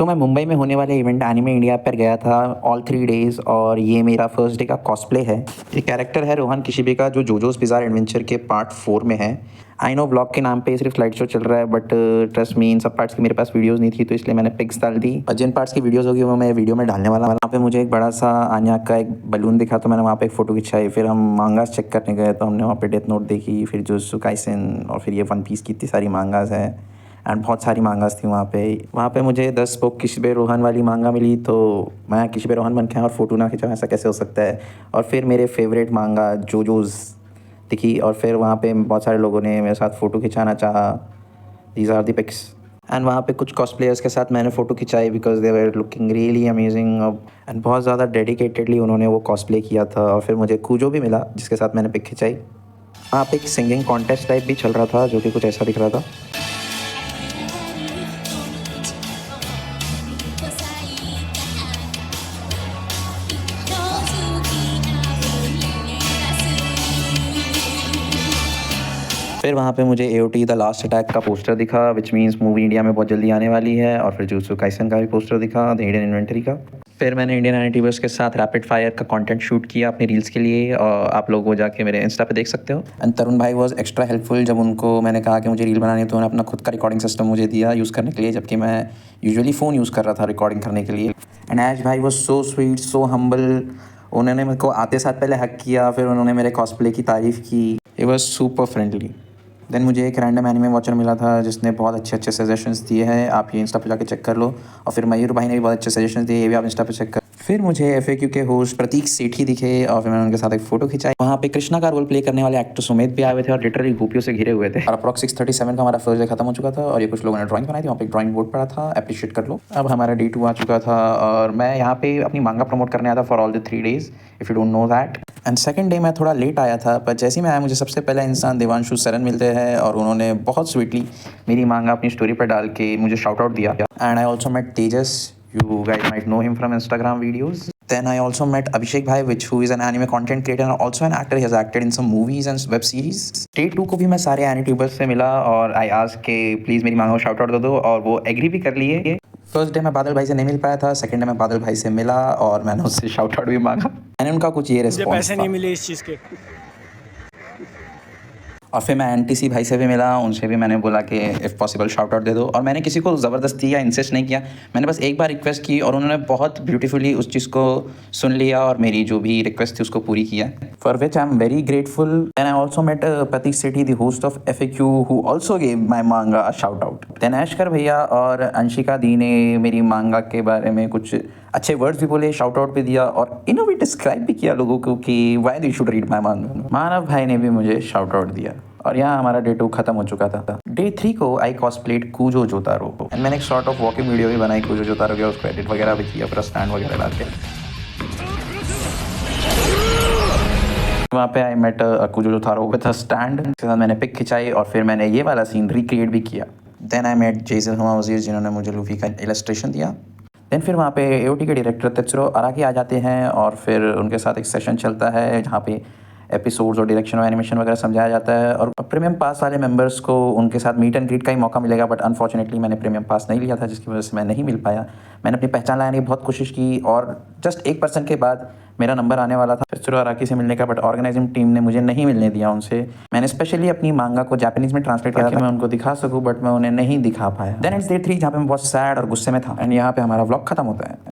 मैं मुंबई में होने वाले इवेंट एनिमे इंडिया पर गया था ऑल 3 डेज़ और ये मेरा फर्स्ट डे का कॉस्प्ले है। ये कैरेक्टर है रोहन किशिबे का जो जोजोस बिज़ार एडवेंचर के पार्ट 4 में है। आई नो ब्लॉग के नाम पे सिर्फ स्लाइड शो चल रहा है बट ट्रस्ट मी इन सब पार्ट्स की मेरे पास वीडियोस नहीं थी तो इसलिए मैंने पिक्स डाल दी और जिन पार्ट्स की वीडियोस होगी वो मैं वीडियो में डालने वाला। वहाँ पे मुझे एक बड़ा सा आन्या का एक बलून दिखा तो मैंने वहाँ पे एक फ़ोटो खिंचाई। फिर हम मांगास चेक करने गए तो हमने वहाँ पे डेथ नोट देखी, फिर जुजुत्सु काइसेन और फिर ये वन पीस की इतनी सारी मांगास है एंड बहुत सारी मांगास थी वहाँ पे मुझे 10 बुक किशिबे रोहन वाली मांगा मिली तो मैं किशिबे रोहन बन के आया और फ़ोटो ना खिंचाऊँ, ऐसा कैसे हो सकता है। और फिर मेरे फेवरेट मांगा जोजोज़ दिखी और फिर वहाँ पे बहुत सारे लोगों ने मेरे साथ फ़ोटो खिंचाना चाहा। These are the pics and वहाँ पे कुछ कॉस्प्लेयर्स के साथ मैंने फ़ोटो खिंचाई because they were looking really amazing and बहुत ज़्यादा डेडिकेटेडली उन्होंने वो कॉस्प्ले किया था। और फिर मुझे कूजो भी मिला जिसके साथ मैंने पिक खिंचाई। वहाँ पे एक सिंगिंग कॉन्टेस्ट टाइप भी चल रहा था जो कि कुछ ऐसा दिख रहा था। फिर वहाँ पे मुझे AOT द लास्ट अटैक का पोस्टर दिखा विच मीन्स मूवी इंडिया में बहुत जल्दी आने वाली है। और फिर जुजुत्सु काइसेन का भी पोस्टर दिखा द हिडन इन्वेंटरी का। फिर मैंने इंडियन एनिमेटर्स के साथ रैपिड फायर का कंटेंट शूट किया अपनी रील्स के लिए और आप लोग वो जाके मेरे इंस्टा पे देख सकते हो। एंड तरुण भाई वाज एक्स्ट्रा हेल्पफुल जब उनको मैंने कहा कि मुझे रील बनानी है तो उन्होंने अपना खुद का रिकॉर्डिंग सिस्टम मुझे दिया यूज़ करने के लिए, जबकि मैं यूजुअली फ़ोन यूज़ कर रहा था रिकॉर्डिंग करने के लिए। एंड ऐश भाई was so sweet so humble, उन्होंने मेरे को आते साथ पहले हक किया, फिर उन्होंने मेरे कॉस्प्ले की तारीफ़ की। It was super friendly. Then मुझे एक रैंडम एनिमे वॉचर मिला था जिसने बहुत अच्छे अच्छे सजेशंस दिए हैं, आप ये इंस्टा पे जाके चेक कर लो। और फिर मयूर भाई ने भी बहुत अच्छे सजेशंस दिए, ये भी आप इंस्टा पे चेक कर। फिर मुझे FAQ के होस्ट प्रतीक सेठी दिखे और फिर मैंने उनके साथ एक फ़ोटो खिंचाई। वहाँ पे कृष्णा का रोल प्ले करने वाले एक्टर सुमेध भी आए हुए थे और लिटरली गोपियों से घिरे हुए थे। और अप्रॉक्स 6:37 का हमारा फर्स्ट डे खत्म हो चुका था और ये कुछ लोगों ने ड्राइंग बनाई थी, वहाँ पे एक ड्राइंग बोर्ड पड़ा था, अप्रिशिएट कर लो। अब हमारा Day 2 आ चुका था और मैं यहाँ पे अपनी मांगा प्रमोट करने आया था for all the 3 days if you don't know that. And second day मैं थोड़ा लेट आया था पर जैसे ही मैं आया मुझे सबसे पहला इंसान देवांशु सरन मिलते हैं और उन्होंने बहुत स्वीटली मेरी मांगा अपनी स्टोरी पर डाल के मुझे शाउट आउट दिया। And I also met Tejas, you guys might know him from Instagram videos. Then I also met Abhishek Bhai, who is an anime content creator and also an actor. He has acted in some movies and web series. Day 2 को भी मैं सारे एनिट्यूबर्स से मिला और I asked के please मेरी मांगो शाउट आउट दे दो और वो एग्री भी कर लिए। फर्स्ट डे मैं बादल भाई से नहीं मिल पाया था, सेकंड डे मैं बादल भाई से मिला और मैंने उससे शाउट आउट भी मांगा। मैंने उनका कुछ ये रिस्पॉन्स था, पैसे नहीं मिले इस चीज़ के। और फिर मैं NTC भाई से भी मिला, उनसे भी मैंने बोला कि इफ़ पॉसिबल शाउट आउट दे दो। और मैंने किसी को ज़बरदस्ती या इंसिस्ट नहीं किया, मैंने बस एक बार रिक्वेस्ट की और उन्होंने बहुत ब्यूटीफुली उस चीज़ को सुन लिया और मेरी जो भी रिक्वेस्ट थी उसको पूरी किया, for which I am very grateful. And I also met Prateek Sethi the host of FAQ who also gave my manga a shout out. Then Aishkar भैया और अंशिका दी ने मेरी मांगा के बारे में कुछ अच्छे वर्ड्स भी बोले, शाउट आउट भी दिया और इन अ वे डिस्क्राइब भी किया लोगों को कि why they should read my मांगा। मानव भाई ने भी मुझे शाउट आउट दिया और यहाँ हमारा Day 2 खत्म हो चुका था। Day 3 को आई कॉस्प्लेड कूजो जोतारो एंड मैंने एक सॉर्ट ऑफ वॉकिंग वीडियो भी बनाई कूजो जोतारो के, उसको एडिट वगैरह भी किया, पूरा स्टैंड वगैरह ला के। वहाँ पे I met Kujo Jotaro with a stand, उसके साथ मैंने पिक खिंचाई और फिर मैंने ये वाला सीन रिक्रिएट भी किया। Then I met Jason Huma Wazir जिन्होंने मुझे लूफी का इलस्ट्रेशन दिया। देन फिर वहाँ पे AOT के डायरेक्टर तेत्सुरो अराकी आ जाते हैं और फिर उनके साथ एक सेशन चलता है जहाँ पे एपिसोड्स और डायरेक्शन और एनिमेशन वगैरह समझाया जाता है। और प्रीमियम पास वाले मेंबर्स को उनके साथ मीट एंड ग्रीट का ही मौका मिलेगा बट अनफॉर्चुनेटली मैंने प्रीमियम पास नहीं लिया था जिसकी वजह से मैं नहीं मिल पाया। मैंने अपनी पहचान लाने की बहुत कोशिश की और जस्ट एक पर्सन के बाद मेरा नंबर आने वाला था तेत्सुरो अराकी से मिलने का, बट ऑर्गेनाइजिंग टीम ने मुझे नहीं मिलने दिया उनसे। मैंने स्पेशली अपनी मांगा को जापानीज में ट्रांसलेट किया था मैं उनको दिखा सकूँ बट मैं उन्हें नहीं दिखा पाया। देन इट्स Day 3 जहाँ पे मैं बहुत सैड और गुस्से में था एंड यहाँ पे हमारा व्लॉग खत्म होता है।